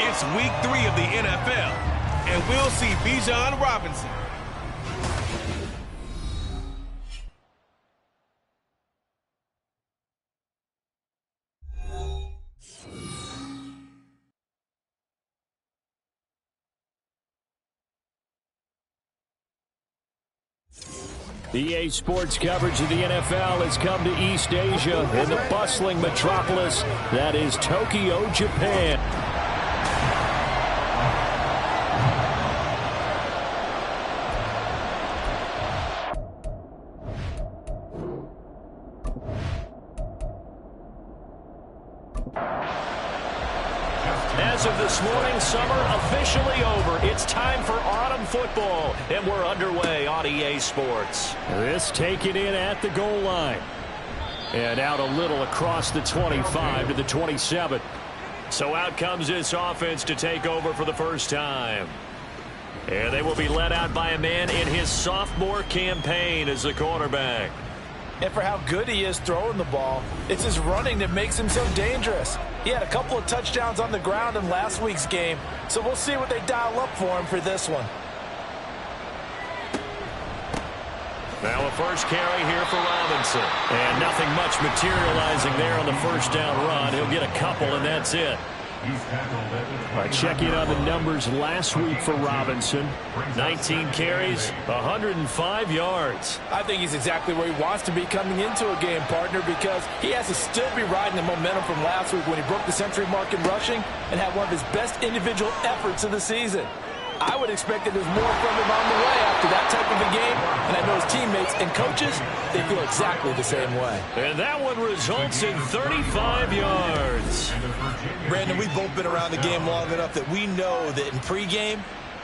It's week 3 of the NFL, and we'll see Bijan Robinson. EA Sports coverage of the NFL has come to East Asia in the bustling metropolis that is Tokyo, Japan. As of this morning, summer officially over. It's time for autumn football, and we're underway on EA Sports. This taken in at the goal line. And out a little across the 25 to the 27. So out comes this offense to take over for the first time. And they will be led out by a man in his sophomore campaign as the quarterback. And for how good he is throwing the ball, it's his running that makes him so dangerous. He had a couple of touchdowns on the ground in last week's game, so we'll see what they dial up for him for this one. Now a first carry here for Robinson. And nothing much materializing there on the first down run. He'll get a couple, and that's it. All right, checking on the numbers last week for Robinson. 19 carries, 105 yards. I think he's exactly where he wants to be coming into a game, partner, because he has to still be riding the momentum from last week when he broke the century mark in rushing and had one of his best individual efforts of the season. I would expect that there's more from him on the way after that type of a game, and I know his teammates and coaches, they feel exactly the same way. And that one results in 35 yards. Brandon, we've both been around the game long enough that we know that in pregame,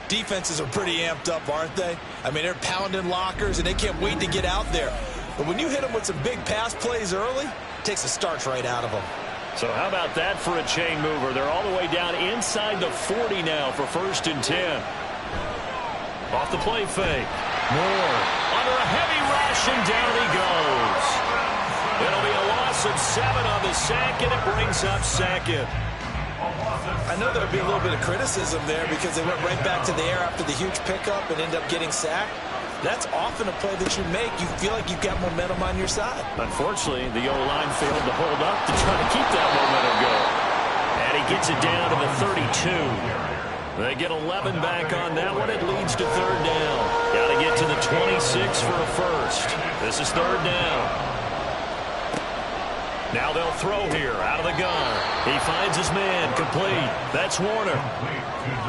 defenses are pretty amped up, aren't they? I mean, they're pounding lockers, and they can't wait to get out there. But when you hit them with some big pass plays early, it takes the starch right out of them. So how about that for a chain mover? They're all the way down inside the 40 now for 1st and 10. Off the play fake. Moore under a heavy rush, and down he goes. It'll be a loss of 7 on the sack, and it brings up 2nd. I know there'll be a little bit of criticism there because they went right back to the air after the huge pickup and ended up getting sacked. That's often a play that you make. You feel like you've got momentum on your side. Unfortunately, the O-line failed to hold up to try to keep that momentum going. And he gets it down to the 32. They get 11 back on that one. It leads to 3rd down. Got to get to the 26 for a first. This is 3rd down. Now they'll throw here out of the gun. He finds his man complete. That's Warner.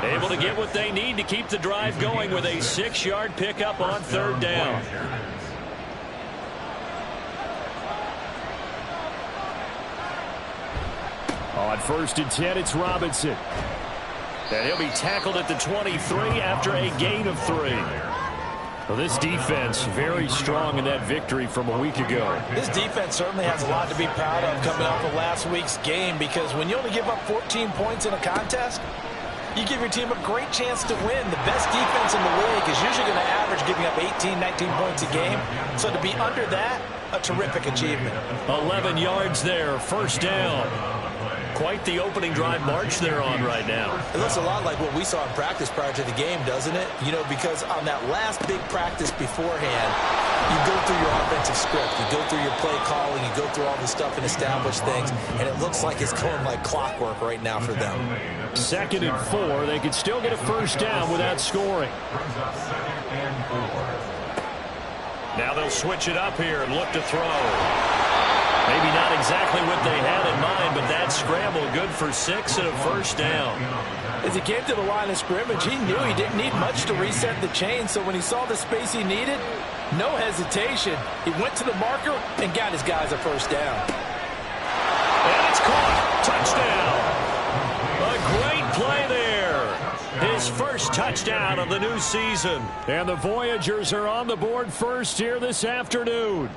Able to get what they need to keep the drive going with a 6-yard pickup on 3rd down. On 1st and 10, it's Robinson. And he'll be tackled at the 23 after a gain of 3. Well, this defense very strong in that victory from a week ago. This defense certainly has a lot to be proud of coming off of last week's game, because when you only give up 14 points in a contest, you give your team a great chance to win. The best defense in the league is usually going to average giving up 18, 19 points a game. So to be under that, a terrific achievement. 11 yards there, 1st down. Quite the opening drive march they're on right now. It looks a lot like what we saw in practice prior to the game, doesn't it? You know, because on that last big practice beforehand, you go through your offensive script, you go through your play calling, you go through all this stuff and establish things, and it looks like it's going like clockwork right now for them. 2nd and 4, they could still get a 1st down without scoring. Now they'll switch it up here and look to throw. Maybe not exactly what they had in mind, but that scramble good for 6 and a 1st down. As he came to the line of scrimmage, he knew he didn't need much to reset the chain, so when he saw the space he needed, no hesitation. He went to the marker and got his guys a 1st down. And it's caught. Touchdown. A great play there. His first touchdown of the new season. And the Voyagers are on the board first here this afternoon.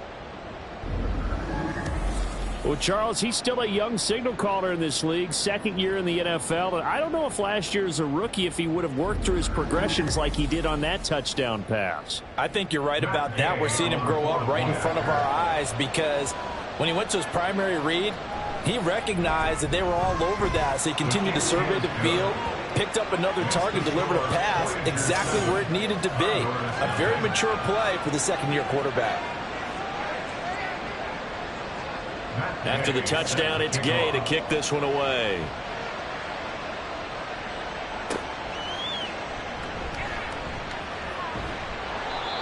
Well, Charles, he's still a young signal caller in this league, 2nd year in the NFL. And I don't know if last year as a rookie, if he would have worked through his progressions like he did on that touchdown pass. I think you're right about that. We're seeing him grow up right in front of our eyes, because when he went to his primary read, He recognized that they were all over that, so he continued to survey the field, picked up another target, delivered a pass exactly where it needed to be. A very mature play for the second-year quarterback. After the touchdown, it's Gay to kick this one away.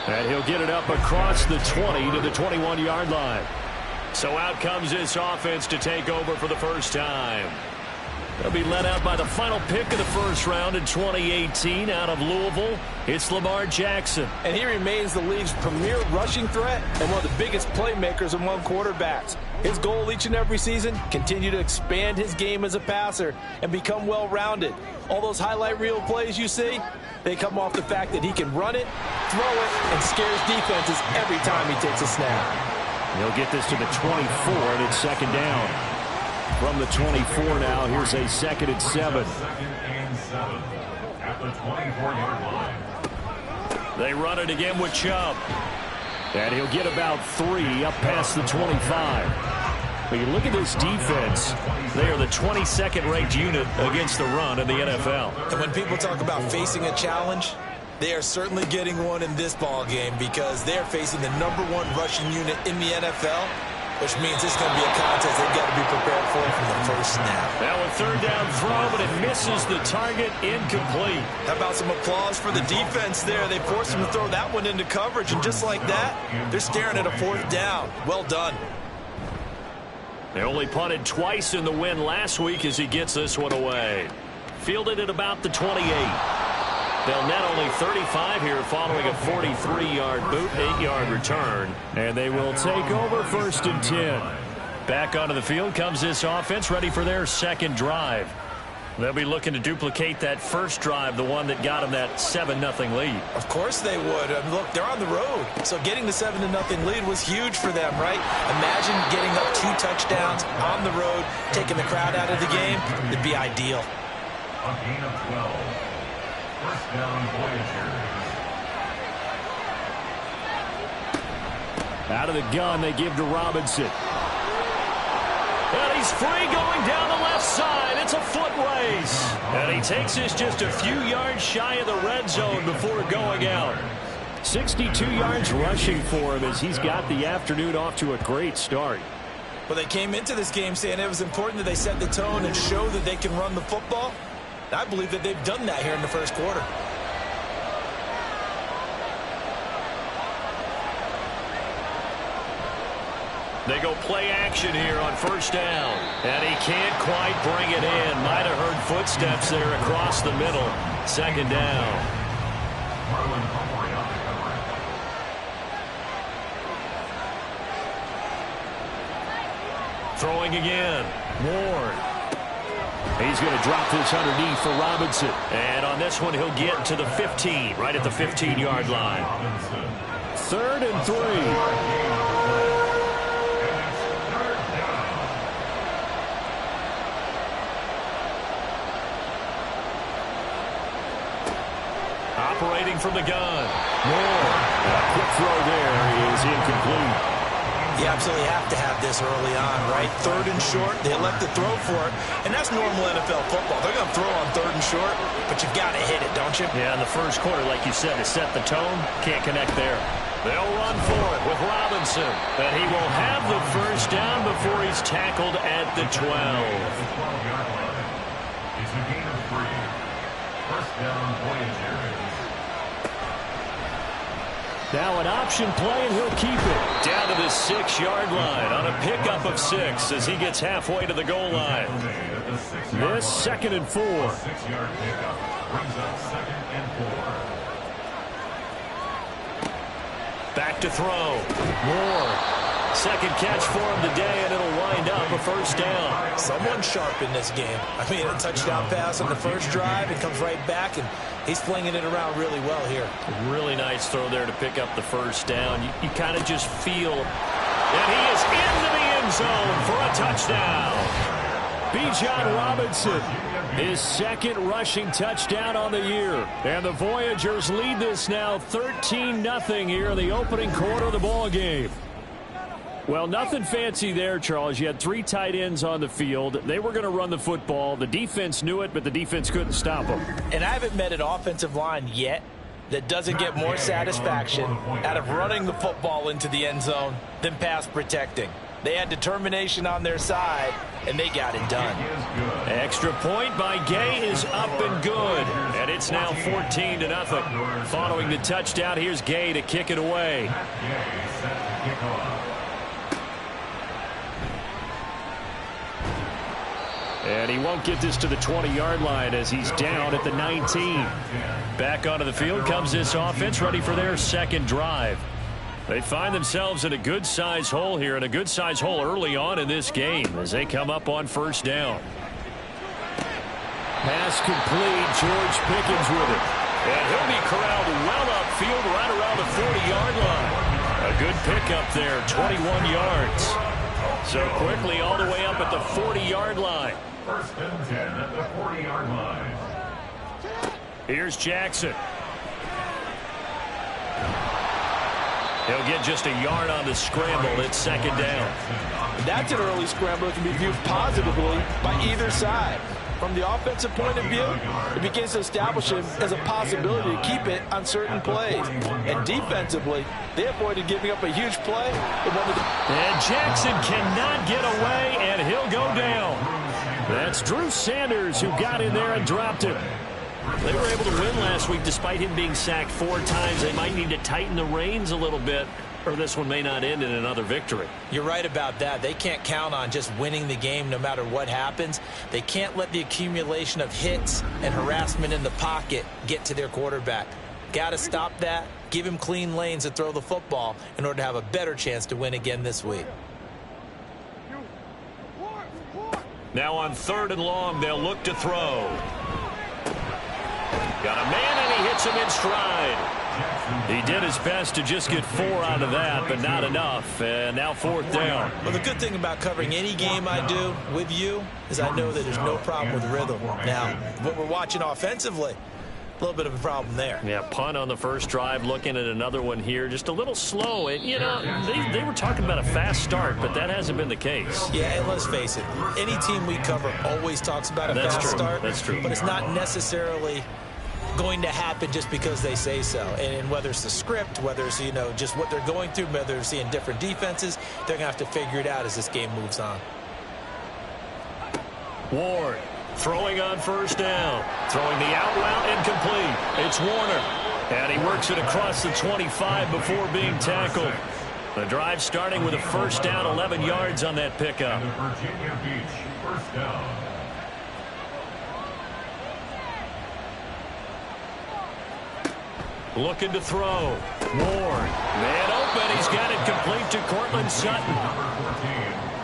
And he'll get it up across the 20 to the 21-yard line. So out comes this offense to take over for the first time. They'll be led out by the final pick of the first round in 2018 out of Louisville. It's Lamar Jackson. And he remains the league's premier rushing threat and one of the biggest playmakers among quarterbacks. His goal each and every season, continue to expand his game as a passer and become well-rounded. All those highlight reel plays you see, they come off the fact that he can run it, throw it, and scares defenses every time he takes a snap. He'll get this to the 24, and it's second down. From the 24 now, here's a 2nd and 7. At the 24-yard line. They run it again with Chubb. And he'll get about 3 up past the 25. When you look at this defense, they are the 22nd ranked unit against the run in the NFL. And when people talk about facing a challenge, they are certainly getting one in this ball game because they're facing the #1 rushing unit in the NFL, which means it's going to be a contest they've got to be prepared for from the first snap. Now a third down throw, but it misses the target, incomplete. How about some applause for the defense there? They forced him to throw that one into coverage, and just like that, they're staring at a 4th down. Well done. They only punted twice in the win last week as he gets this one away. Fielded at about the 28. They'll net only 35 here following a 43-yard boot, 8-yard return. And they will take over 1st and 10. Back onto the field comes this offense, ready for their second drive. They'll be looking to duplicate that first drive, the one that got them that 7-0 lead. Of course they would. Look, they're on the road. So getting the 7-0 lead was huge for them, right? Imagine getting up 2 touchdowns on the road, taking the crowd out of the game. It'd be ideal. A gain of 12. First down, Voyagers. Out of the gun, they give to Robinson. And he's free going down the left side. It's a foot race. And he takes this just a few yards shy of the red zone before going out. 62 yards rushing for him as he's got the afternoon off to a great start. Well, they came into this game saying it was important that they set the tone and show that they can run the football. I believe that they've done that here in the first quarter. They go play action here on first down. And he can't quite bring it in. Might have heard footsteps there across the middle. Second down. Throwing again. Ward. He's going to drop this underneath for Robinson. And on this one, he'll get to the 15, right at the 15-yard line. 3rd and 3. Operating from the gun. Moore. A quick throw there is incomplete. You absolutely have to have this early on, right? 3rd and short, they elect to throw for it, and that's normal NFL football. They're going to throw on 3rd and short, but you've got to hit it, don't you? Yeah, in the first quarter, like you said, to set the tone, can't connect there. They'll run for it with Robinson, but he will have the first down before he's tackled at the 12. It's a gain of 3. First down, Voyagers. Now an option play, and he'll keep it. Down to the 6-yard line on a pickup of 6 as he gets halfway to the goal line. This 2nd and 4. 6-yard pickup brings up 2nd and 4. Back to throw. Moore. Second catch for him today, and it'll wind up a first down. Someone sharp in this game. I mean, a touchdown pass on the first drive. It comes right back, and he's flinging it around really well here. Really nice throw there to pick up the first down. You kind of just feel that he is into the end zone for a touchdown. Bijan Robinson, his 2nd rushing touchdown on the year. And the Voyagers lead this now 13-0 here in the opening quarter of the ball game. Well, nothing fancy there, Charles. You had 3 tight ends on the field. They were going to run the football. The defense knew it, but the defense couldn't stop them. And I haven't met an offensive line yet that doesn't get more satisfaction out of running the football into the end zone than pass protecting. They had determination on their side, and they got it done. Extra point by Gay is up and good. And it's now 14-0. Following the touchdown, here's Gay to kick it away. And he won't get this to the 20-yard line as he's down at the 19. Back onto the field comes this offense, ready for their second drive. They find themselves in a good-sized hole here, and a good-sized hole early on in this game as they come up on first down. Pass complete. George Pickens with it. And he'll be corralled well upfield right around the 40-yard line. A good pickup there, 21 yards. So quickly all the way up at the 40-yard line. First and 10 at the 40-yard line. Here's Jackson. He'll get just a yard on the scramble. It's second down. That's an early scramble that can be viewed positively by either side. From the offensive point of view, it begins to establish him as a possibility to keep it on certain plays. And defensively, they avoided giving up a huge play. And Jackson cannot get away, and he'll go down. That's Drew Sanders who got in there and dropped him. They were able to win last week despite him being sacked 4 times. They might need to tighten the reins a little bit, or this one may not end in another victory. You're right about that. They can't count on just winning the game no matter what happens. They can't let the accumulation of hits and harassment in the pocket get to their quarterback. Got to stop that, give him clean lanes to throw the football in order to have a better chance to win again this week. Now on 3rd and long, they'll look to throw. Got a man, and he hits him in stride. He did his best to just get 4 out of that, but not enough. And now 4th down. Well, the good thing about covering any game I do with you is I know that there's no problem with rhythm. Now, what we're watching offensively, a little bit of a problem there. Yeah, punt on the first drive, looking at another one here. Just a little slow. And, you know, they were talking about a fast start, but that hasn't been the case. Yeah, and let's face it, any team we cover always talks about a fast start. That's true. But it's not necessarily going to happen just because they say so. And whether it's the script, whether it's, you know, just what they're going through, whether they're seeing different defenses, they're going to have to figure it out as this game moves on. Ward throwing on first down. Throwing the out route incomplete. It's Warner. And he works it across the 25 before being tackled. The drive starting with a first down, 11 yards on that pickup. Virginia Beach, first down. Looking to throw. Ward. Man open. He's got it complete to Cortland Sutton.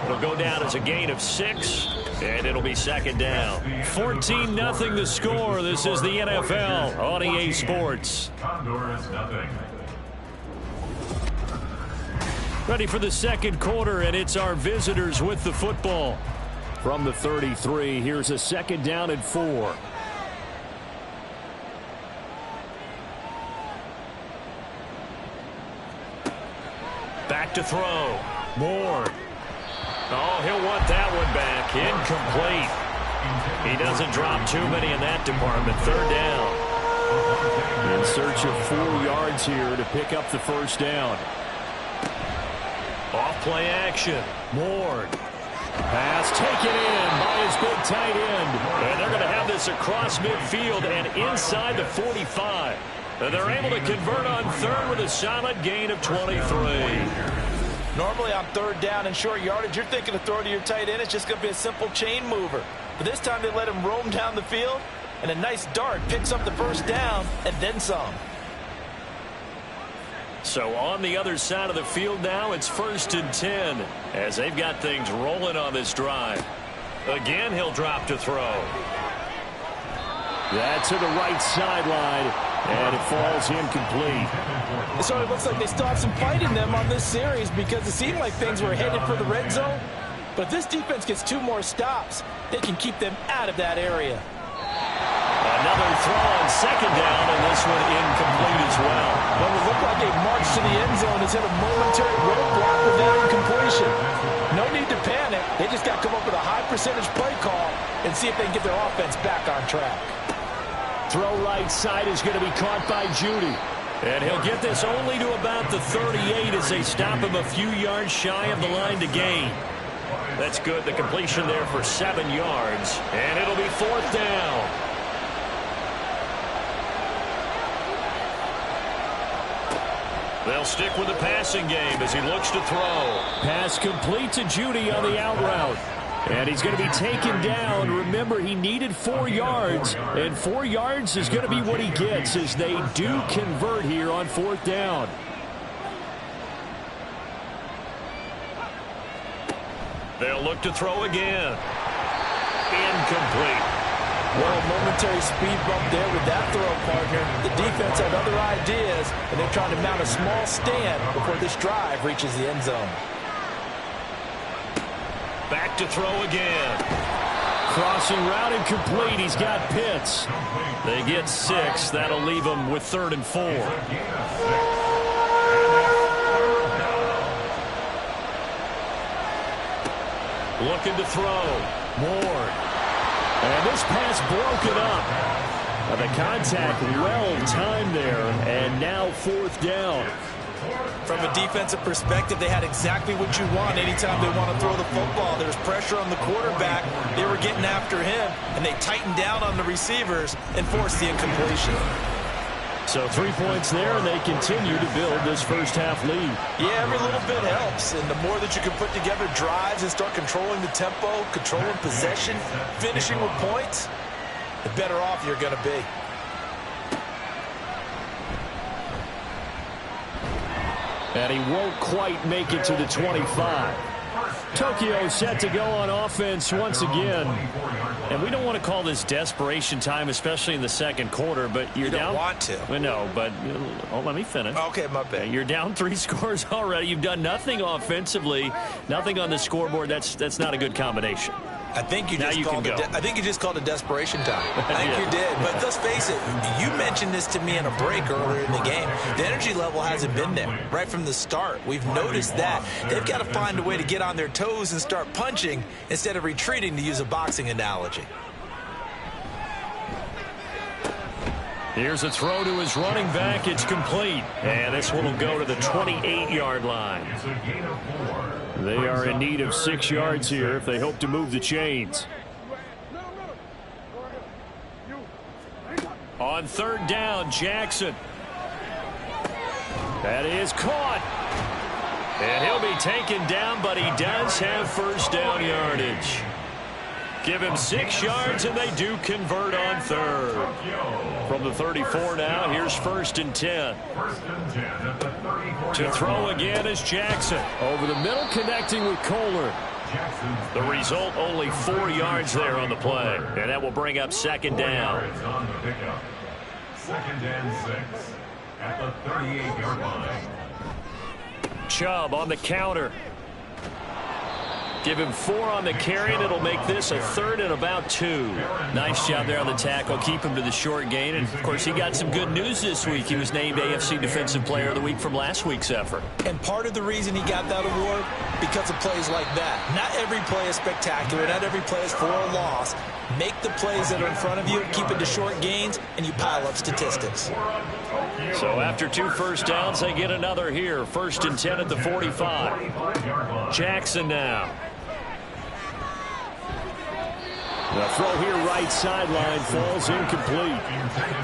It'll go down as a gain of 6, and it'll be second down. 14-0 the score. This is the NFL on EA Sports. Condors nothing. Ready for the second quarter, and it's our visitors with the football. From the 33, here's a second down and 4. Back to throw. Ward. Oh, he'll want that one back. Incomplete. He doesn't drop too many in that department. 3rd down. In search of 4 yards here to pick up the first down. Off play action. Ward. Pass taken in by his big tight end. And they're going to have this across midfield and inside the 45. And they're able to convert on 3rd with a solid gain of 23. Normally on 3rd down and short yardage, you're thinking to throw to your tight end. It's just going to be a simple chain mover. But this time they let him roam down the field, and a nice dart picks up the first down and then some. So on the other side of the field now, it's 1st and 10 as they've got things rolling on this drive. Again, he'll drop to throw. That's to the right sideline, and it falls incomplete. So it looks like they still have some fight in them on this series because it seemed like things were headed for the red zone. But if this defense gets 2 more stops, they can keep them out of that area. And Another throw on second down, and this one incomplete as well. What would look like a march to the end zone has hit a momentary roadblock with that incompletion. No need to panic. They just got to come up with a high-percentage play call and see if they can get their offense back on track. Throw right side is going to be caught by Judy. And he'll get this only to about the 38 as they stop him a few yards shy of the line to gain. That's good. The completion there for 7 yards. And it'll be 4th down. They'll stick with the passing game as he looks to throw. Pass complete to Judy on the out route. And he's going to be taken down. Remember, he needed 4 yards, and 4 yards is going to be what he gets as they do convert here on 4th down. They'll look to throw again. Incomplete. Well, a momentary speed bump there with that throw, partner. The defense had other ideas, and they're trying to mount a small stand before this drive reaches the end zone. Back to throw again. Crossing route incomplete. He's got Pitts. They get 6. That'll leave them with 3rd and 4. Looking to throw. Ward. And this pass broken up. The contact well timed there, and now 4th down. From a defensive perspective, they had exactly what you want anytime they want to throw the football. There was pressure on the quarterback. They were getting after him, and they tightened down on the receivers and forced the incompletion. So 3 points there, and they continue to build this first half lead. Yeah, every little bit helps, and the more that you can put together drives and start controlling the tempo, controlling possession, finishing with points, the better off you're going to be. And he won't quite make it to the 25. Tokyo set to go on offense once again. And we don't want to call this desperation time, especially in the second quarter, but you're down. You don't want to. Well, no, but let me finish. Okay, my bad. You're down 3 scores already. You've done nothing offensively, nothing on the scoreboard. That's not a good combination. I think you just called it desperation time. I think you did. But let's face it, you mentioned this to me in a break earlier in the game. The energy level hasn't been there right from the start. We've noticed that. They've got to find a way to get on their toes and start punching instead of retreating, to use a boxing analogy. Here's a throw to his running back. It's complete. And this one will go to the 28-yard line. They are in need of 6 yards here if they hope to move the chains. On 3rd down, Jackson. That is caught. And he'll be taken down, but he does have 1st down yardage. Give him 6 yards, and they do convert on 3rd. From the 34 now, here's 1st and 10. To throw again is Jackson. Over the middle, connecting with Kohler. The result, only 4 yards there on the play. And that will bring up 2nd down. 2nd and 6 at the 38-yard line. Chubb on the counter. Give him 4 on the carry, and it'll make this a 3rd and about 2. Nice job there on the tackle. Keep him to the short gain. And, of course, he got some good news this week. He was named AFC Defensive Player of the Week from last week's effort. And part of the reason he got that award, because of plays like that. Not every play is spectacular. Not every play is for a loss. Make the plays that are in front of you, keep it to short gains, and you pile up statistics. So after 2 first downs, they get another here. 1st and 10 at the 45. Jackson now. The throw here right sideline falls incomplete.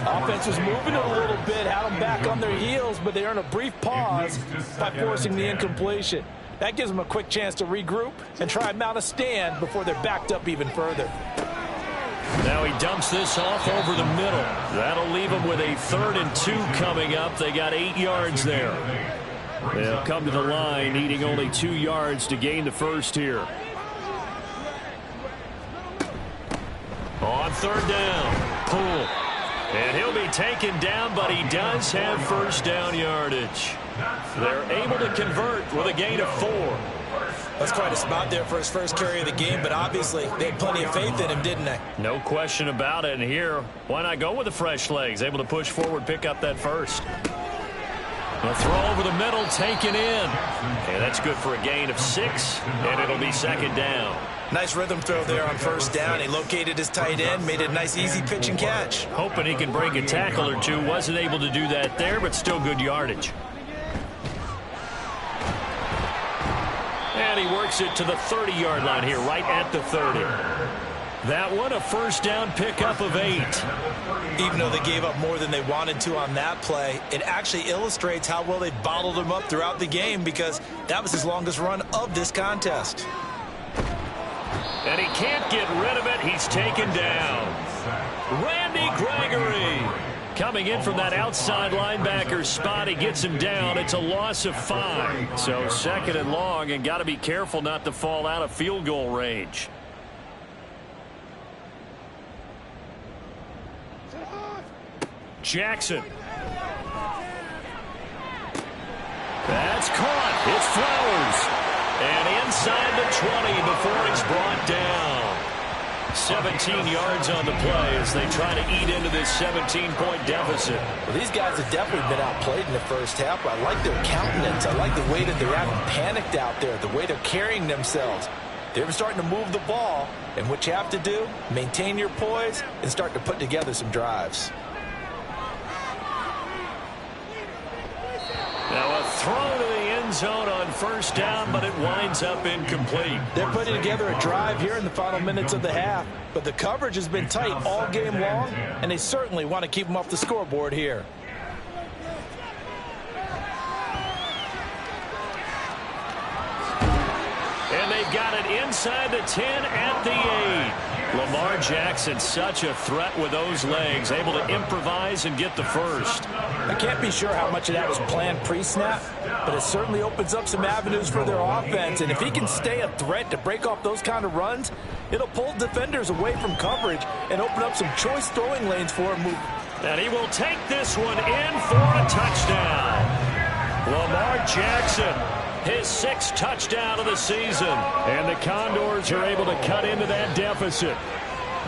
Offense was moving a little bit, had them back on their heels, but they earn a brief pause by forcing the incompletion. That gives them a quick chance to regroup and try and mount a stand before they're backed up even further. Now he dumps this off over the middle. That'll leave them with a 3rd and 2 coming up. They got 8 yards there. They'll come to the line, needing only 2 yards to gain the 1st here. On 3rd down, Poole. And he'll be taken down, but he does have 1st down yardage. They're able to convert with a gain of 4. That's quite a spot there for his first carry of the game, but obviously they had plenty of faith in him, didn't they? No question about it. And here, why not go with the fresh legs? Able to push forward, pick up that first. A throw over the middle, taken in. Okay, that's good for a gain of 6, and it'll be second down. Nice rhythm throw there on first down. He located his tight end, made it a nice, easy pitch and catch. Hoping he can break a tackle or two. Wasn't able to do that there, but still good yardage. And he works it to the 30-yard line here, right at the 30. That one, a first down pickup of 8. Even though they gave up more than they wanted to on that play, it actually illustrates how well they bottled him up throughout the game, because that was his longest run of this contest. And he can't get rid of it. He's taken down. Randy Gregory coming in from that outside linebacker spot. He gets him down. It's a loss of 5. So second and long, and got to be careful not to fall out of field goal range. Jackson. That's caught. It's Flowers. And inside the 20 before he's brought down. 17 yards on the play as they try to eat into this 17-point deficit. Well, these guys have definitely been outplayed in the first half. I like their countenance. I like the way that they're having panicked out there, the way they're carrying themselves. They're starting to move the ball, and what you have to do, maintain your poise and start to put together some drives. Now a throw to the end zone on first down, but it winds up incomplete. They're putting together a drive here in the final minutes of the half, but the coverage has been tight all game long, and they certainly want to keep them off the scoreboard here. And they've got it inside the 10 at the 8. Lamar Jackson, such a threat with those legs, able to improvise and get the first. I can't be sure how much of that was planned pre-snap, but it certainly opens up some avenues for their offense. And if he can stay a threat to break off those kind of runs, it'll pull defenders away from coverage and open up some choice throwing lanes for him. And he will take this one in for a touchdown. Lamar Jackson, his 6th touchdown of the season. And the Condors are able to cut into that deficit.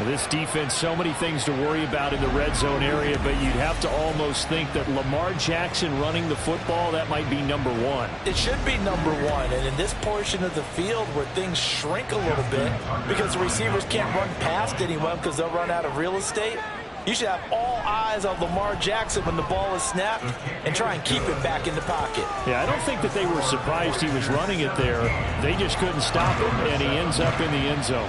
This defense, so many things to worry about in the red zone area, but you'd have to almost think that Lamar Jackson running the football, that might be number 1. It should be number 1, and in this portion of the field where things shrink a little bit because the receivers can't run past anyone because they'll run out of real estate, you should have all eyes on Lamar Jackson when the ball is snapped and try and keep it back in the pocket. Yeah, I don't think that they were surprised he was running it there. They just couldn't stop him, and he ends up in the end zone.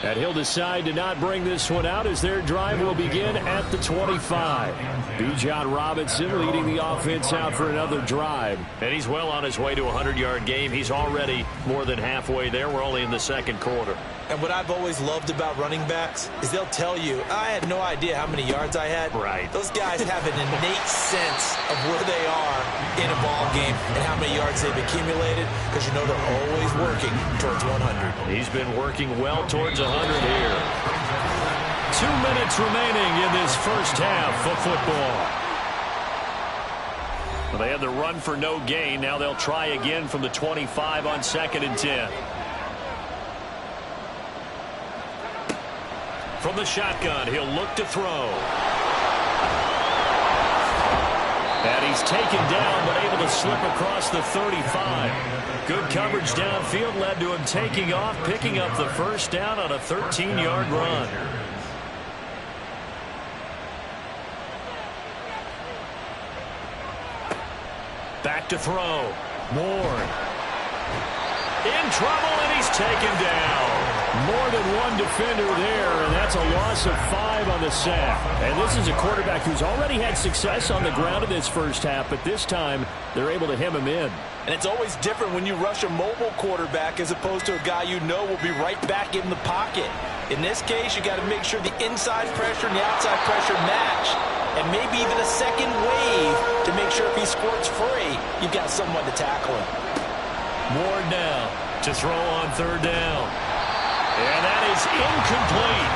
And he'll decide to not bring this one out as their drive will begin at the 25. Bijan Robinson leading the offense out for another drive. And he's well on his way to a 100-yard game. He's already more than halfway there. We're only in the second quarter. And what I've always loved about running backs is they'll tell you, I had no idea how many yards I had. Right. Those guys have an innate sense of where they are in a ball game and how many yards they've accumulated, because you know they're always working towards 100. He's been working well towards 100 here. 2 minutes remaining in this first half of football. Well, they had the run for no gain. Now they'll try again from the 25 on 2nd and 10. From the shotgun, he'll look to throw. And he's taken down, but able to slip across the 35. Good coverage downfield led to him taking off, picking up the first down on a 13-yard run. Back to throw. Ward. In trouble, and he's taken down. More than one defender there, and that's a loss of 5 on the sack. And this is a quarterback who's already had success on the ground in this first half, but this time they're able to hem him in. And it's always different when you rush a mobile quarterback as opposed to a guy you know will be right back in the pocket. In this case, you got to make sure the inside pressure and the outside pressure match, and maybe even a second wave to make sure if he squirts free, you've got someone to tackle him. Ward now to throw on 3rd down. And that is incomplete.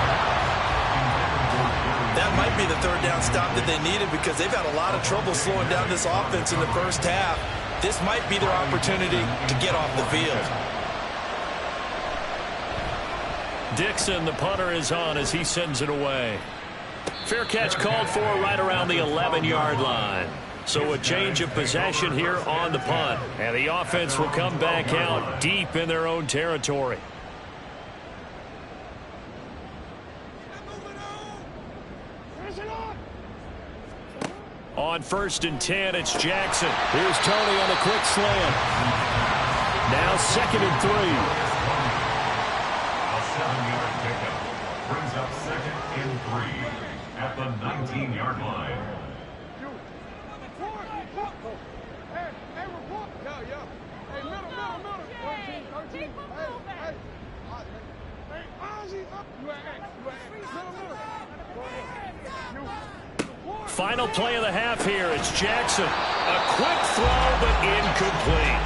That might be the third down stop that they needed because they've had a lot of trouble slowing down this offense in the first half. This might be their opportunity to get off the field. Dixon, the punter, is on as he sends it away. Fair catch called for right around the 11-yard line. So a change of possession here on the punt. And the offense will come back out deep in their own territory. On 1st and 10, it's Jackson. Here's Tony on a quick slant. Now 2nd and 3. A 7-yard pickup brings up 2nd and 3 at the 19-yard line. Final play of the half here. It's Jackson. A quick throw, but incomplete.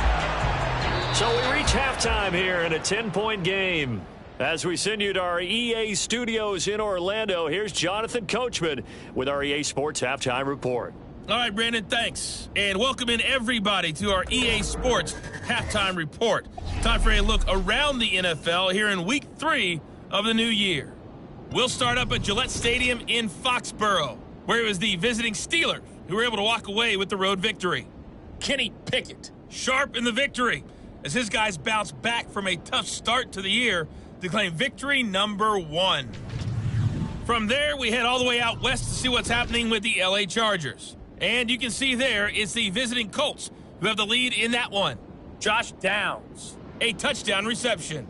So we reach halftime here in a 10-point game. As we send you to our EA studios in Orlando, here's Jonathan Coachman with our EA Sports Halftime Report. All right, Brandon, thanks. And welcome in everybody to our EA Sports Halftime Report. Time for a look around the NFL here in Week 3 of the new year. We'll start up at Gillette Stadium in Foxborough, where it was the visiting Steelers who were able to walk away with the road victory. Kenny Pickett, sharp in the victory, as his guys bounced back from a tough start to the year to claim victory number 1. From there, we head all the way out west to see what's happening with the LA Chargers. And you can see there, it's the visiting Colts who have the lead in that one. Josh Downs, a touchdown reception.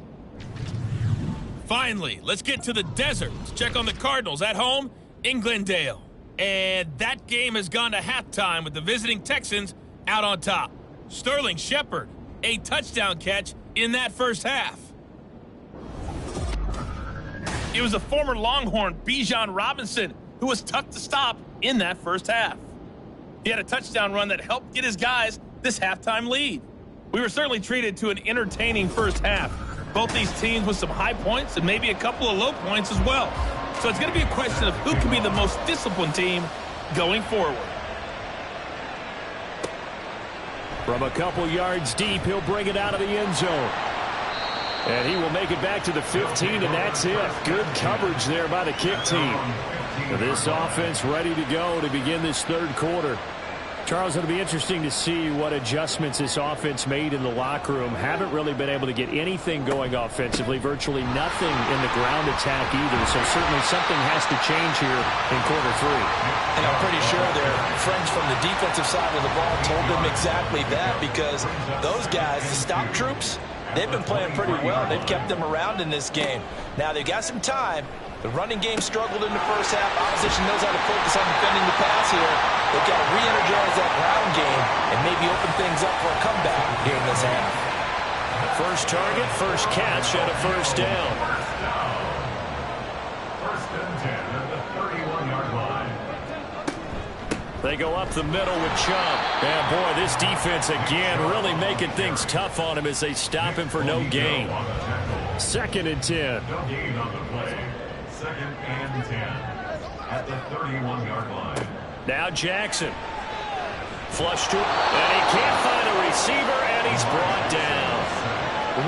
Finally, let's get to the desert to check on the Cardinals at home in Glendale. And that game has gone to halftime with the visiting Texans out on top. Sterling Shepard, a touchdown catch in that first half. It was the former Longhorn Bijan Robinson who was tough to stop in that first half. He had a touchdown run that helped get his guys this halftime lead. We were certainly treated to an entertaining first half. Both these teams with some high points and maybe a couple of low points as well. So it's going to be a question of who can be the most disciplined team going forward. From a couple yards deep, he'll bring it out of the end zone. And he will make it back to the 15, and that's it. Good coverage there by the kick team. This offense ready to go to begin this third quarter. Charles, it'll be interesting to see what adjustments this offense made in the locker room. Haven't really been able to get anything going offensively, virtually nothing in the ground attack either. So certainly something has to change here in quarter 3. And I'm pretty sure their friends from the defensive side of the ball told them exactly that, because those guys, the stop troops, they've been playing pretty well. They've kept them around in this game. Now they've got some time. The running game struggled in the first half. Opposition knows how to focus on defending the pass here. They've got to re-energize that ground game and maybe open things up for a comeback here in this half. First target, first catch, and a first down. First and 10 at the 31-yard line. They go up the middle with Chubb. And boy, this defense again really making things tough on him as they stop him for no gain. 2nd and 10. No gain on the play. 2nd and 10 at the 31-yard line. Now Jackson. Flush to him, and he can't find a receiver, and he's brought down.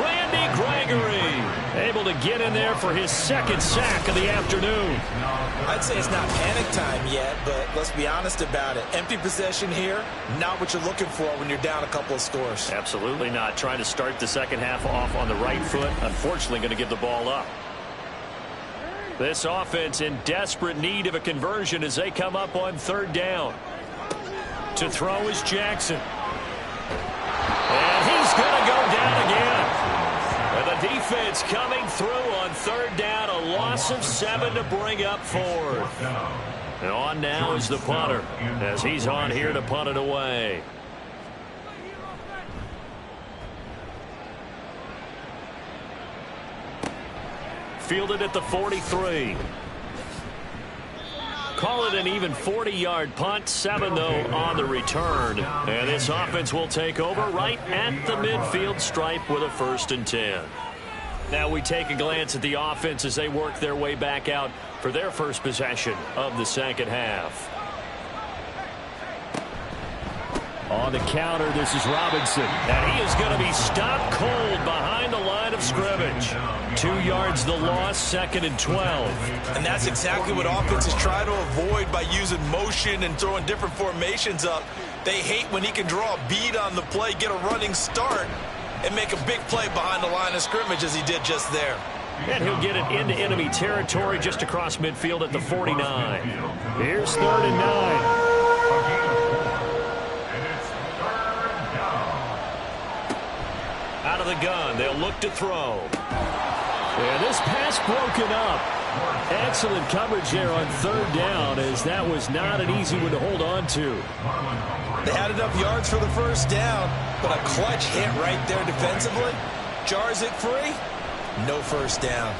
Randy Gregory able to get in there for his 2nd sack of the afternoon. I'd say it's not panic time yet, but let's be honest about it. Empty possession here, not what you're looking for when you're down a couple of scores. Absolutely not. Trying to start the second half off on the right foot. Unfortunately, going to give the ball up. This offense in desperate need of a conversion as they come up on 3rd down. To throw is Jackson. And he's going to go down again. And the defense coming through on 3rd down. A loss of 7 to bring up 4th. And on now is the punter as he's on here to punt it away. Fielded at the 43. Call it an even 40-yard punt. 7, though, on the return. And this offense will take over right at the midfield stripe with a 1st and 10. Now we take a glance at the offense as they work their way back out for their first possession of the second half. On the counter, this is Robinson. And he is going to be stopped cold behind the line of scrimmage. 2 yards the loss, 2nd and 12. And that's exactly what offenses try to avoid by using motion and throwing different formations up. They hate when he can draw a bead on the play, get a running start, and make a big play behind the line of scrimmage as he did just there. And he'll get it into enemy territory just across midfield at the 49. Here's 3rd and 9. Out of the gun, they'll look to throw. And this pass broken up. Excellent coverage there on 3rd down, as that was not an easy one to hold on to. They had enough yards for the first down, but a clutch hit right there defensively. Jars it free, no first down.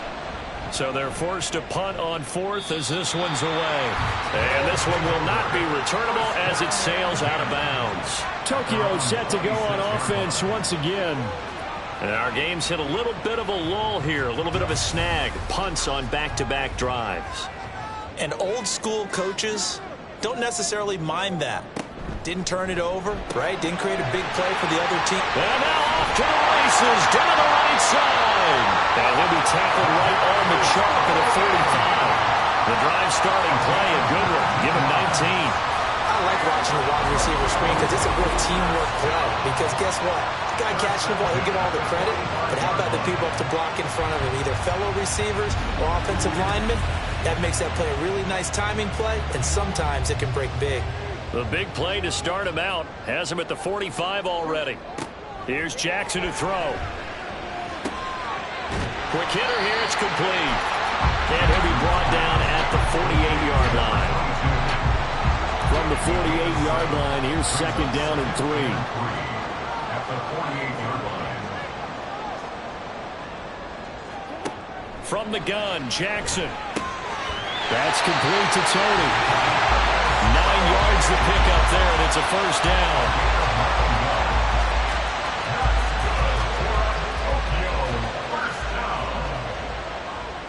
So they're forced to punt on 4th as this one's away. And this one will not be returnable as it sails out of bounds. Tokyo set to go on offense once again. And our game's hit a little bit of a lull here, a little bit of a snag. Punts on back-to-back drives. And old school coaches don't necessarily mind that. Didn't turn it over, right? Didn't create a big play for the other team. And now off to the races, down the right side. And he'll be tackled right on the chalk at a 45. The drive starting play, a good one. Give him 19. I like watching the wide receiver screen because it's a real teamwork play. Because guess what? The guy catching the ball, he'll get all the credit. But how about the people up to block in front of him? Either fellow receivers or offensive linemen. That makes that play a really nice timing play. And sometimes it can break big. The big play to start him out. Has him at the 45 already. Here's Jackson to throw. Quick hitter here. It's complete. And he'll be brought down at the 48-yard line. From the 48-yard line, here's 2nd down and 3. At the 48-yard line. From the gun, Jackson. That's complete to Tony. 9 yards to pick up there, and it's a first down.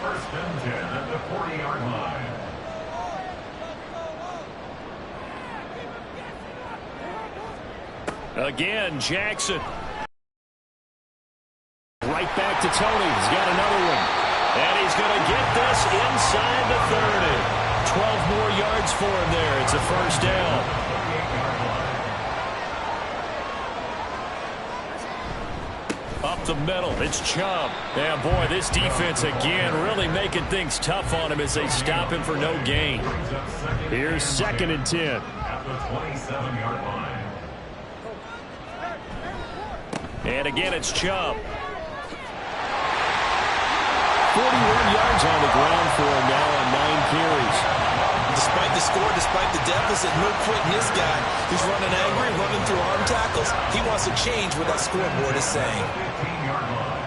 First and 10 at the 40-yard line. Again, Jackson. Right back to Tony. He's got another one. And he's going to get this inside the 30. 12 more yards for him there. It's a first down. Up the middle, it's Chubb. Yeah, boy, this defense again really making things tough on him as they stop him for no gain. Here's 2nd and 10. At the 27-yard line. And again, it's Chubb. 41 yards on the ground for him now on 9 carries. Despite the score, despite the deficit, no quitting this guy. He's running angry, running through arm tackles. He wants to change what that scoreboard is saying. 15-yard line.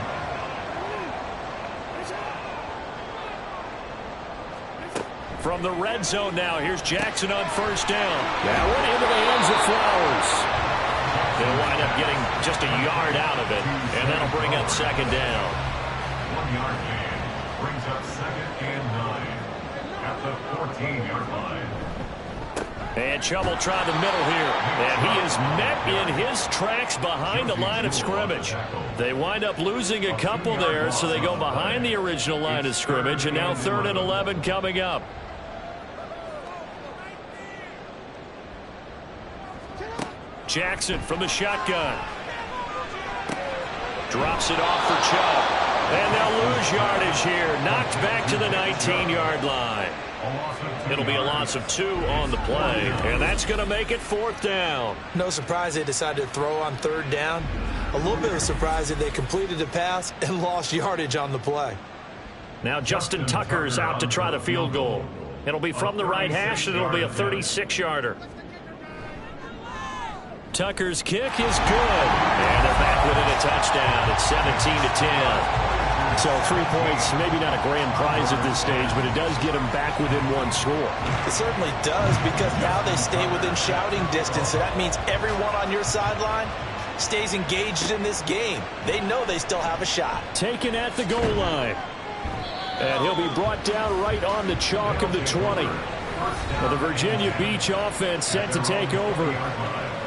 From the red zone now, here's Jackson on first down. That one into the hands of Flowers. They'll wind up getting just a yard out of it, and that'll bring up 2nd down. 1-yard gain brings up 2nd and 9 at the 14-yard line. And Chubb will try the middle here. And he is met in his tracks behind the line of scrimmage. They wind up losing a couple there, so they go behind the original line of scrimmage, and now 3rd and 11 coming up. Jackson from the shotgun. Drops it off for Chubb. And they'll lose yardage here. Knocked back to the 19-yard line. It'll be a loss of 2 on the play. And that's going to make it 4th down. No surprise they decided to throw on 3rd down. A little bit of a surprise that they completed the pass and lost yardage on the play. Now Justin Tucker's out to try the field goal. It'll be from the right hash, and it'll be a 36-yarder. Tucker's kick is good. And they're back within a touchdown. It's 17-10. So 3 points, maybe not a grand prize at this stage, but it does get them back within 1 score. It certainly does, because now they stay within shouting distance. So that means everyone on your sideline stays engaged in this game. They know they still have a shot. Taken at the goal line. And he'll be brought down right on the chalk of the 20. Well, the Virginia Beach offense set to take over.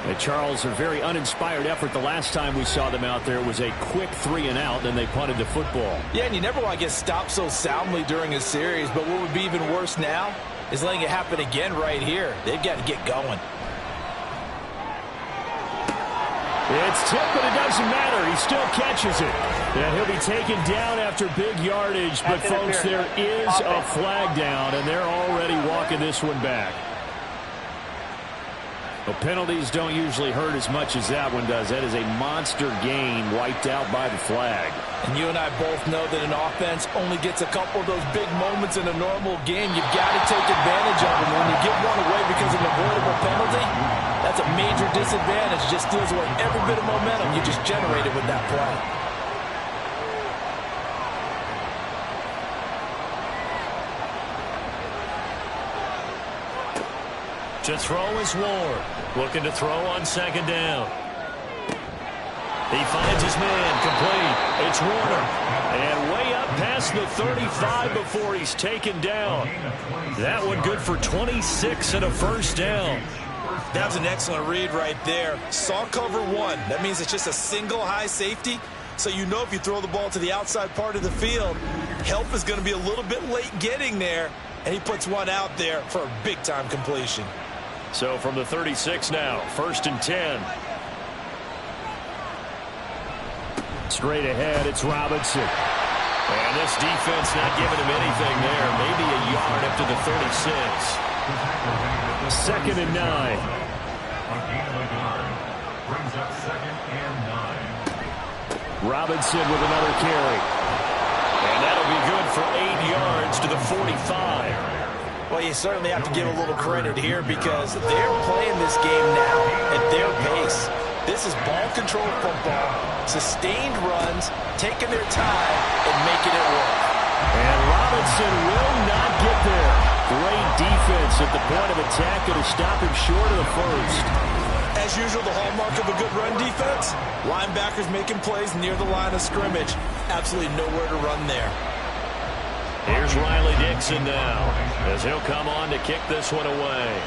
And Charles, a very uninspired effort. The last time we saw them out there was a quick 3-and-out, and they punted the football. Yeah, and you never want to get stopped so soundly during a series, but what would be even worse now is letting it happen again right here. They've got to get going. It's tipped, but it doesn't matter. He still catches it. And he'll be taken down after big yardage. But, folks, there is a flag down, and they're already walking this one back. Well, penalties don't usually hurt as much as that one does. That is a monster gain wiped out by the flag. And you and I both know that an offense only gets a couple of those big moments in a normal game. You've got to take advantage of them. When you give one away because of an avoidable penalty, that's a major disadvantage. Just steals away every bit of momentum you just generated with that play. To throw is Ward. Looking to throw on second down. He finds his man complete. It's Warner. And way up past the 35 before he's taken down. That one good for 26 and a first down. That was an excellent read right there. Saw cover one. That means it's just a single high safety. So you know if you throw the ball to the outside part of the field, help is going to be a little bit late getting there. And he puts one out there for a big-time completion. So from the 36 now, 1st and 10. Straight ahead, it's Robinson. And this defense not giving him anything there. Maybe a yard up to the 36. 2nd and 9. Brings up 2nd and 9. Robinson with another carry. And that'll be good for 8 yards to the 45. Well, you certainly have to give a little credit here because they're playing this game now at their pace. This is ball control football, sustained runs, taking their time, and making it work. And Robinson will not get there. Great defense at the point of attack to stop him short of the first. As usual, the hallmark of a good run defense, linebackers making plays near the line of scrimmage. Absolutely nowhere to run there. Here's Riley Dixon now, as he'll come on to kick this one away.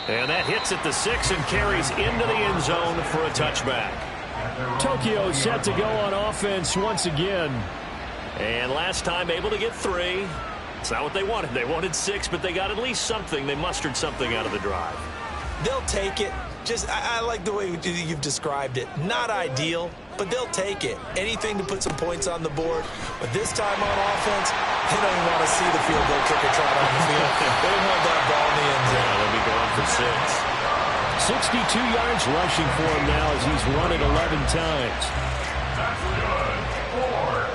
And that hits at the 6 and carries into the end zone for a touchback. Tokyo set to go on offense once again. And last time able to get 3. It's not what they wanted. They wanted 6, but they got at least something. They mustered something out of the drive. They'll take it. I like the way you've described it. Not ideal, but they'll take it. Anything to put some points on the board. But this time on offense, they don't even want to see the field goal kicker trot on the field. They want that ball in the end zone. They'll be going for 6. 62 yards rushing for him now as he's run it 11 times. That's good. 4.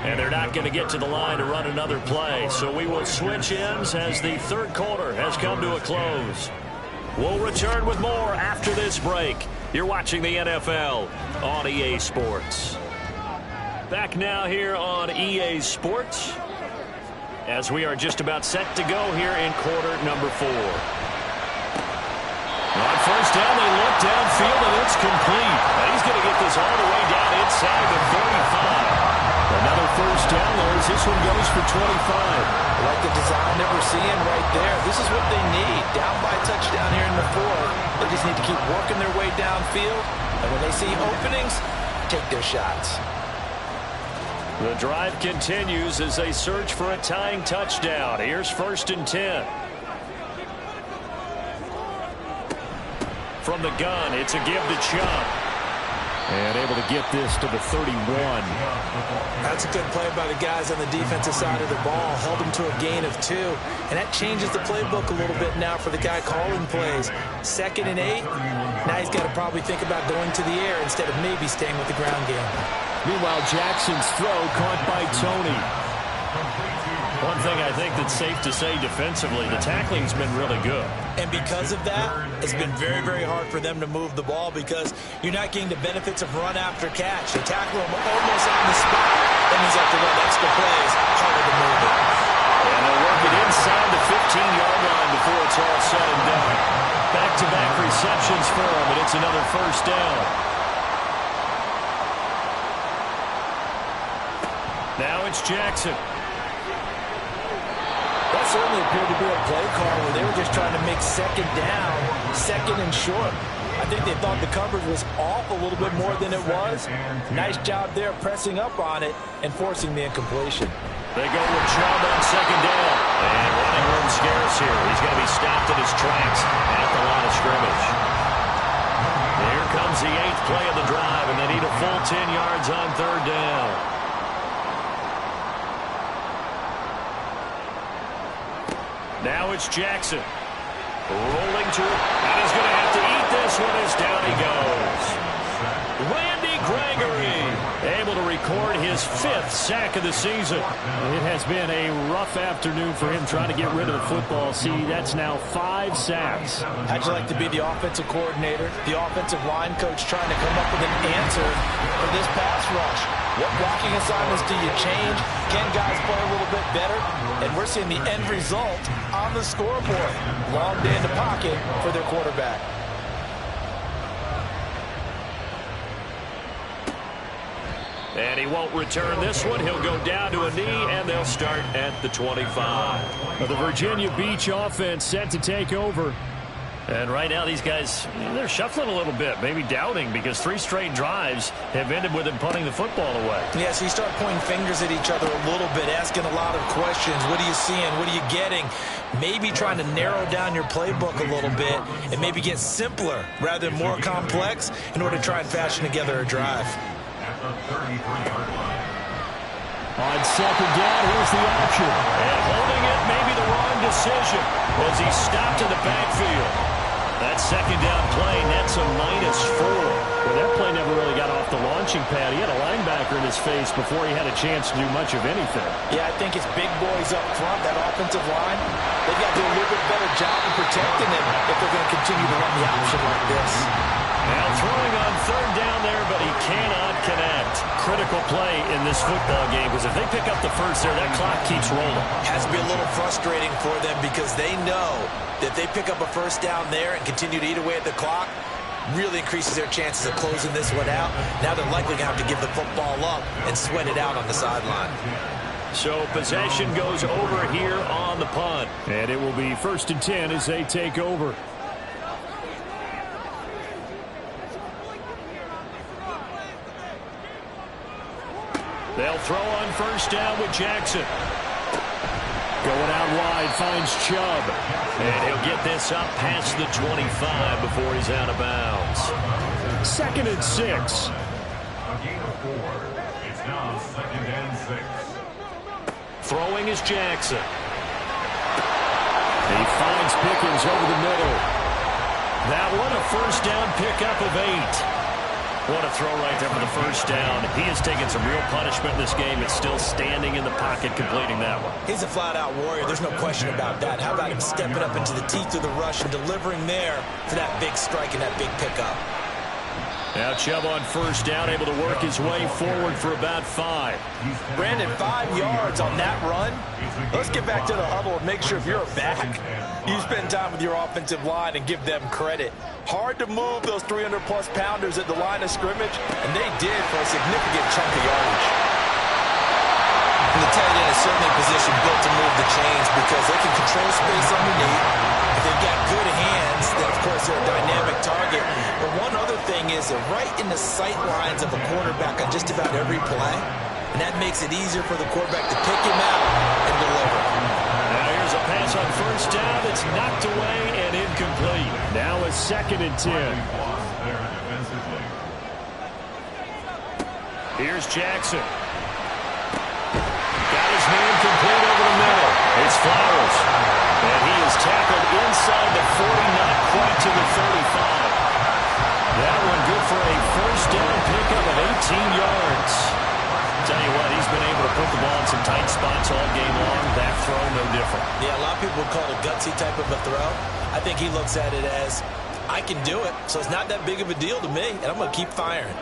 And they're not going to get to the line to run another play. So we will switch ends as the third quarter has come to a close. We'll return with more after this break. You're watching the NFL on EA Sports. Back now here on EA Sports as we are just about set to go here in quarter number 4. On first down, they look downfield, and it's complete. And he's going to get this all the way down inside the 35. Another first down there as this one goes for 25. Like the design that we're seeing right there. This is what they need. Down by a touchdown here in the 4th. They just need to keep working their way downfield. And when they see openings, take their shots. The drive continues as they search for a tying touchdown. Here's 1st and 10. From the gun, it's a give to Chubb. And able to get this to the 31. That's a good play by the guys on the defensive side of the ball. Held them to a gain of 2. And that changes the playbook a little bit now for the guy calling plays. 2nd and 8. Now he's got to probably think about going to the air instead of maybe staying with the ground game. Meanwhile, Jackson's throw caught by Tony. One thing I think that's safe to say defensively, the tackling's been really good. And because of that, it's been very, very hard for them to move the ball because you're not getting the benefits of run after catch. They tackle them almost on the spot. That means they have to run extra plays, harder to move it. And they'll work it inside the 15-yard line before it's all said and done. Back-to-back receptions for him, and it's another first down. Now it's Jackson. That certainly appeared to be a play call where they were just trying to make second down, second and short. I think they thought the coverage was off a little bit more than it was. Nice job there pressing up on it and forcing the incompletion. They go with Chubb on second down. And running room scarce here. He's going to be stopped in his tracks at the line of scrimmage. Here comes the 8th play of the drive, and they need a full 10 yards on third down. Now it's Jackson. Rolling to it. And he's going to have to eat this one as down he goes. Randy Gregory able to record his 5th sack of the season. It has been a rough afternoon for him trying to get rid of the football. See, that's now 5 sacks. How'd you like to be the offensive coordinator, the offensive line coach trying to come up with an answer for this pass rush? What blocking assignments do you change? Can guys play a little bit better? And we're seeing the end result on the scoreboard. Long day in the pocket for their quarterback. And he won't return this one. He'll go down to a knee, and they'll start at the 25. The Virginia Beach offense set to take over. And right now, these guys, they're shuffling a little bit, maybe doubting, because 3 straight drives have ended with them punting the football away. Yeah, so you start pointing fingers at each other a little bit, asking a lot of questions. What are you seeing? What are you getting? Maybe trying to narrow down your playbook a little bit and maybe get simpler rather than more complex in order to try and fashion together a drive. At the 33-yard line. On second down, here's the option. And holding it may be the wrong decision as he stopped in the backfield. That second down play nets a -4. Well, that play never really got off the launching pad. He had a linebacker in his face before he had a chance to do much of anything. Yeah, I think it's big boys up front, that offensive line. They've got to do a little bit better job of protecting him if they're going to continue to run the option like this. Now throwing on third down there, but he cannot connect. Critical play in this football game, because if they pick up the first there, that clock keeps rolling. Has to be a little frustrating for them because they know that if they pick up a first down there and continue to eat away at the clock, really increases their chances of closing this one out. Now they're likely going to have to give the football up and sweat it out on the sideline. So possession goes over here on the punt. And it will be 1st and 10 as they take over. They'll throw on first down with Jackson. Going out wide, finds Chubb. And he'll get this up past the 25 before he's out of bounds. 2nd and 6. A gain of 4. It's now 2nd and 6. Throwing is Jackson. He finds Pickens over the middle. That one a first down pickup of 8. What a throw right there for the first down. He has taken some real punishment in this game. It's still standing in the pocket, completing that one. He's a flat-out warrior. There's no question about that. How about him stepping up into the teeth of the rush and delivering there for that big strike and that big pickup? Now Chubb on first down, able to work his way forward for about 5. Brandon, 5 yards on that run. Let's get back to the huddle and make sure if you're a back, you spend time with your offensive line and give them credit. Hard to move those 300-plus pounders at the line of scrimmage, and they did for a significant chunk of yardage. And the tight end is certainly a position built to move the chains because they can control space underneath. If they've got good hands, then of course they're a dynamic target. But one other thing is they're right in the sight lines of a quarterback on just about every play. And that makes it easier for the quarterback to pick him out and deliver. Now here's a pass on first down. It's knocked away and incomplete. Now a 2nd and 10. Here's Jackson. Got his man complete over the middle. It's Flowers. And he is tackled inside the 40, not quite to the 35. That one good for a first down pickup of 18 yards. Tell you what, he's been able to put the ball in some tight spots all game long. That throw, no different. Yeah, a lot of people would call it a gutsy type of a throw. I think he looks at it as, I can do it, so it's not that big of a deal to me, and I'm going to keep firing.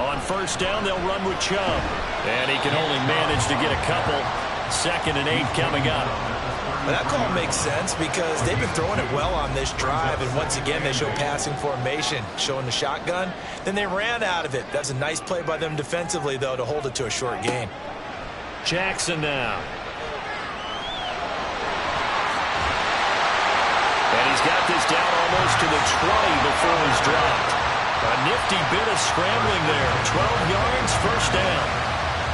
On first down, they'll run with Chubb. And he can only manage to get a couple. 2nd and 8 coming up. But that call makes sense because they've been throwing it well on this drive, and once again, they show passing formation, showing the shotgun. Then they ran out of it. That's a nice play by them defensively, though, to hold it to a short gain. Jackson now. And he's got this down almost to the 20 before he's dropped. A nifty bit of scrambling there. 12 yards, first down.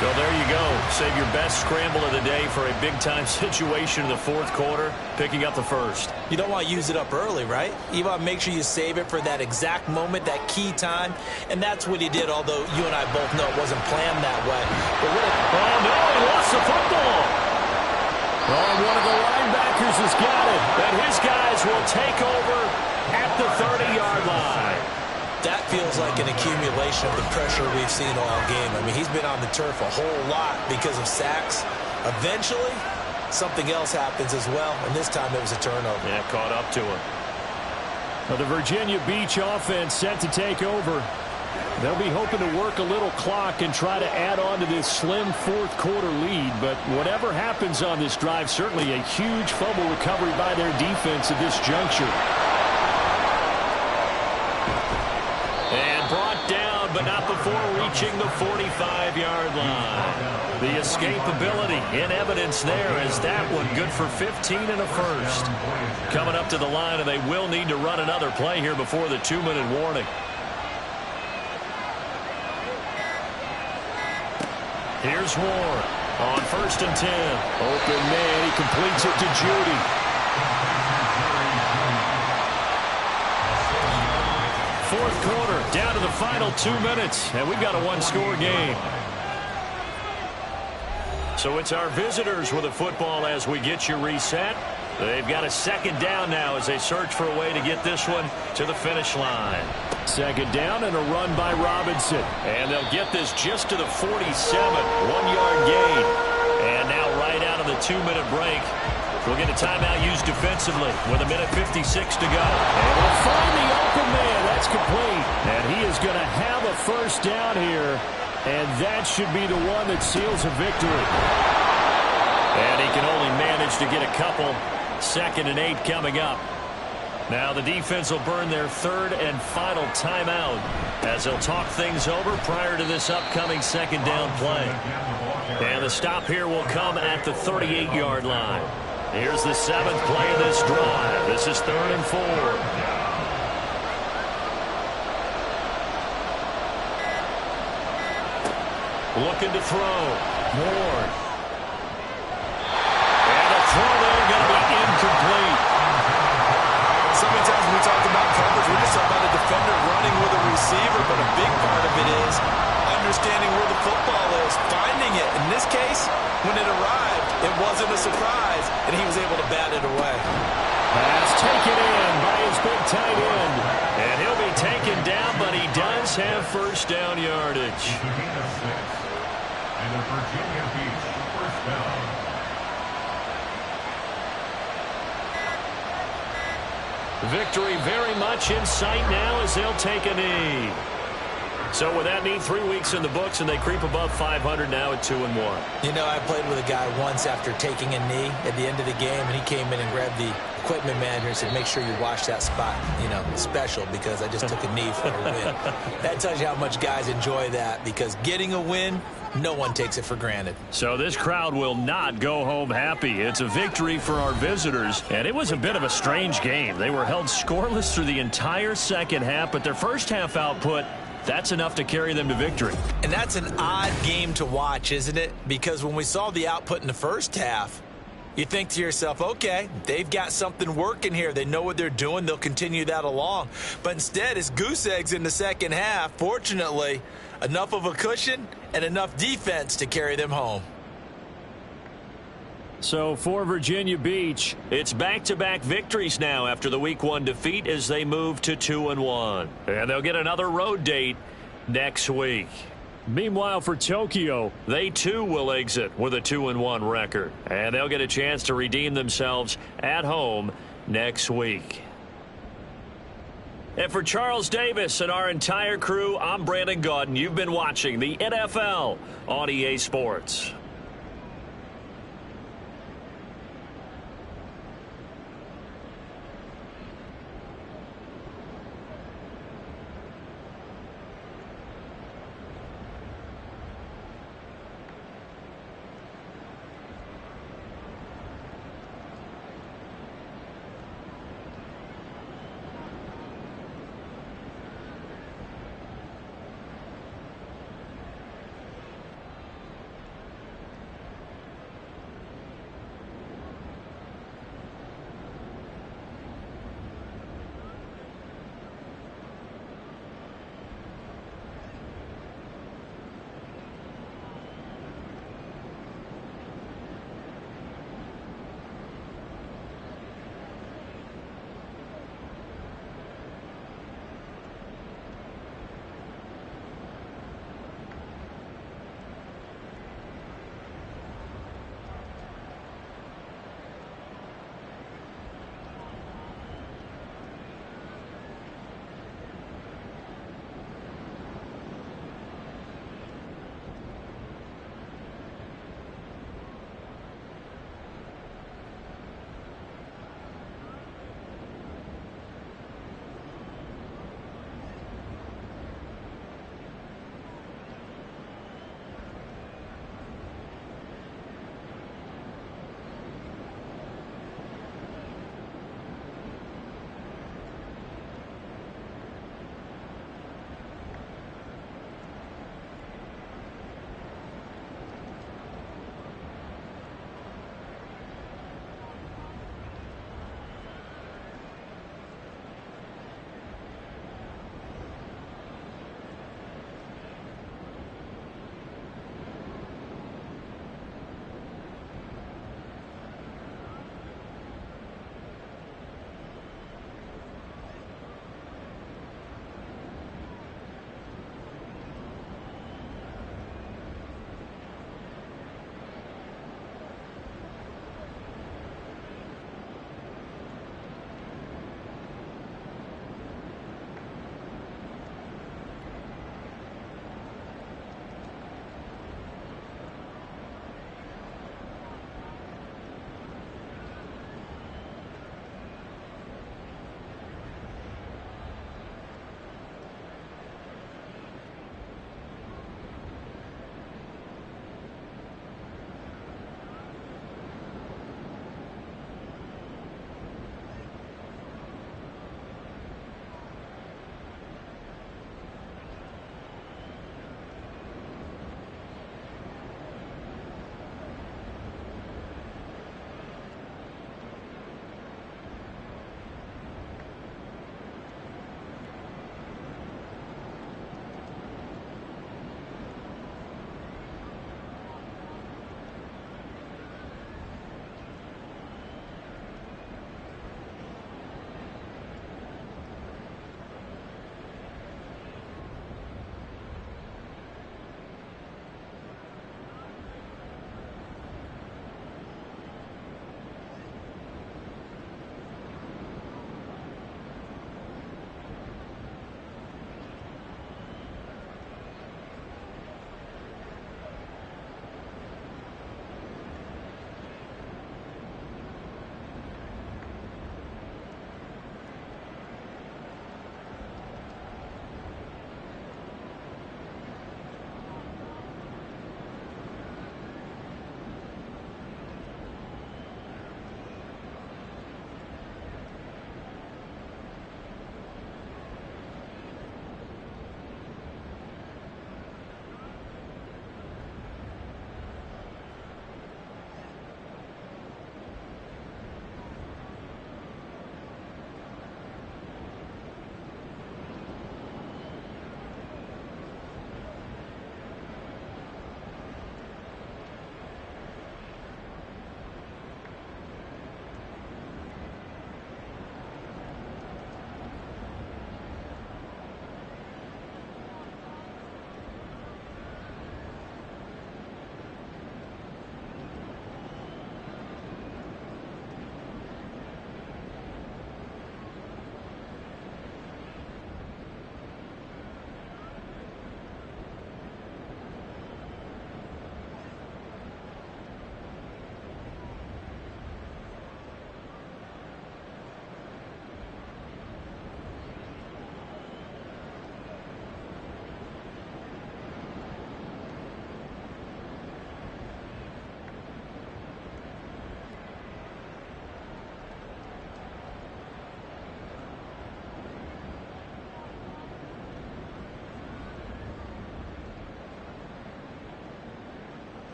So there you go. Save your best scramble of the day for a big-time situation in the 4th quarter, picking up the first. You don't want to use it up early, right? You want to make sure you save it for that exact moment, that key time, and that's what he did, although you and I both know it wasn't planned that way. But oh, no, he lost the football. Oh, one of the linebackers has got it, and his guys will take over at the 30-yard line. That feels like an accumulation of the pressure we've seen all game. I mean, he's been on the turf a whole lot because of sacks. Eventually, something else happens as well, and this time it was a turnover. Yeah, caught up to him. Well, the Virginia Beach offense set to take over. They'll be hoping to work a little clock and try to add on to this slim 4th quarter lead, but whatever happens on this drive, certainly a huge fumble recovery by their defense at this juncture. But not before reaching the 45-yard line. The escapability in evidence there as that one good for 15 and a first. Coming up to the line, and they will need to run another play here before the 2-minute warning. Here's Warren on 1st and 10. Open man, he completes it to Judy. 4th quarter, down to the final 2 minutes, and we've got a 1-score game. So it's our visitors with the football as we get you reset. They've got a 2nd down now as they search for a way to get this one to the finish line. 2nd down and a run by Robinson. And they'll get this just to the 47, 1-yard gain. And now right out of the 2-minute break, we'll get a timeout used defensively with 1:56 to go. And we'll find the open man. That's complete. And he is going to have a first down here. And that should be the one that seals a victory. And he can only manage to get a couple. 2nd and 8 coming up. Now the defense will burn their 3rd and final timeout as they'll talk things over prior to this upcoming 2nd down play. And the stop here will come at the 38-yard line. Here's the 7th play of this drive. This is 3rd and 4. Looking to throw. Ward. And a throw there going to be incomplete. So many times when we talk about coverage, we just talk about a defender running with a receiver, but a big part of it is understanding where the football is, finding it. In this case, when it arrived, it wasn't a surprise, and he was able to bat it away. Pass taken in by his big tight end. And he'll be taken down, but he does have first down yardage. And the Virginia Beach first down. Victory very much in sight now as they'll take a knee. So with that knee, 3 weeks in the books, and they creep above 500 now at 2-1. You know, I played with a guy once after taking a knee at the end of the game, and he came in and grabbed the equipment manager and said, make sure you watch that spot, you know, special, because I just took a knee for a win. That tells you how much guys enjoy that, because getting a win, no one takes it for granted. So this crowd will not go home happy. It's a victory for our visitors, and it was a bit of a strange game. They were held scoreless through the entire second half, but their first half output, that's enough to carry them to victory. And that's an odd game to watch, isn't it? Because when we saw the output in the first half, you think to yourself, okay, they've got something working here. They know what they're doing. They'll continue that along. But instead, it's goose eggs in the second half. Fortunately, enough of a cushion and enough defense to carry them home. So for Virginia Beach, it's back-to-back victories now after the Week 1 defeat as they move to 2-1. And they'll get another road date next week. Meanwhile, for Tokyo, they too will exit with a 2-1 record, and they'll get a chance to redeem themselves at home next week. And for Charles Davis and our entire crew, I'm Brandon Gaudin. You've been watching the NFL on EA Sports.